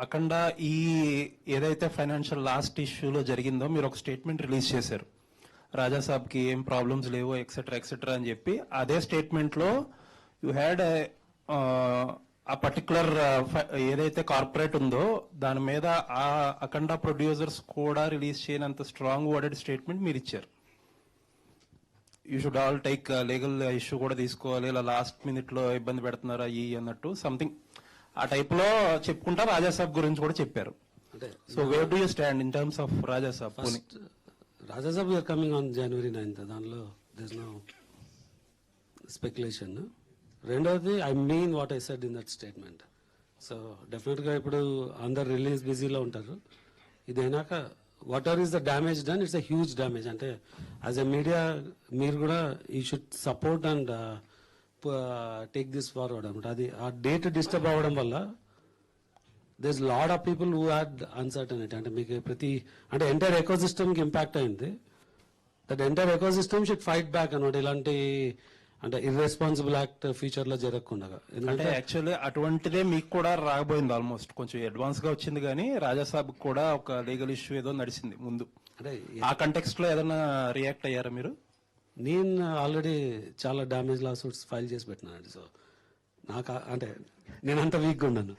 అఖండ ఈ ఏదైతే financial last ఇష్యూలో జరిగిందో మీరు ఒక స్టేట్మెంట్ రిలీజ్ చేశారు. రాజాసాబ్కి ఏం ప్రాబ్లమ్స్ లేవు ఎక్సెట్రా ఎక్సెట్రా అని చెప్పి. అదే స్టేట్మెంట్లో యూ హ్యాడ్ ఆ పర్టికులర్ ఏదైతే కార్పొరేట్ ఉందో దాని మీద ఆ అఖండ ప్రొడ్యూసర్స్ కూడా రిలీజ్ చేయనంత స్ట్రాంగ్ వర్డెడ్ స్టేట్మెంట్ మీరు ఇచ్చారు. You should all take legal issue కూడా తీసుకోవాలి, ఇలా లాస్ట్ మినిట్ లో ఇబ్బంది పెడుతున్నారా ఈ అన్నట్టు సంథింగ్ ఆ టైప్ లో చెప్పుకుంటా రాజాసాబ్ గురించి కూడా చెప్పారు. So where do you stand in terms of Raja Saab? Raja Saab we're coming on January 9th. దానిలో దిస్ నో స్పెక్యులేషన్. రెండవది I mean what I said in that statement. So definite గా ఇప్పుడు అందరు రిలీజ్ బిజీలో ఉంటారు. ఇదైనాక whatever is the damage done, it's a huge damage. అంటే as a media మీరు కూడా you should support and take this forward అనమాట. అది ఆ డేట్ డిస్టర్బ్ అవ్వడం వల్ల there is lot of people who had uncertainty. అంటే మీకు అంటే ఎంటైర్ ఎకోసిస్టమ్కి ఇంపాక్ట్ అయింది. That entire ecosystem should fight back అనమాట. ఇలాంటి అంటే ఇర్రెస్పాన్సిబుల్ యాక్ట్ ఫ్యూచర్ లో జరగకుండా. ఎందుకంటే యాక్చువల్లీ అటువంటిదే మీకు కూడా రాబోయింది, ఆల్మోస్ట్ కొంచెం అడ్వాన్స్ గా వచ్చింది. కానీ రాజాసాబ్ కూడా ఒక లీగల్ ఇష్యూ ఏదో నడిచింది ముందు. అంటే ఆ కంటెక్స్ట్ లో ఏదైనా రియాక్ట్ అయ్యారా మీరు? నేను ఆల్రెడీ చాలా డ్యామేజ్ లా సూట్స్ ఫైల్ చేసి పెట్టినానండి. సో నాకు అంటే నేను అంత వీక్గా ఉన్నాను.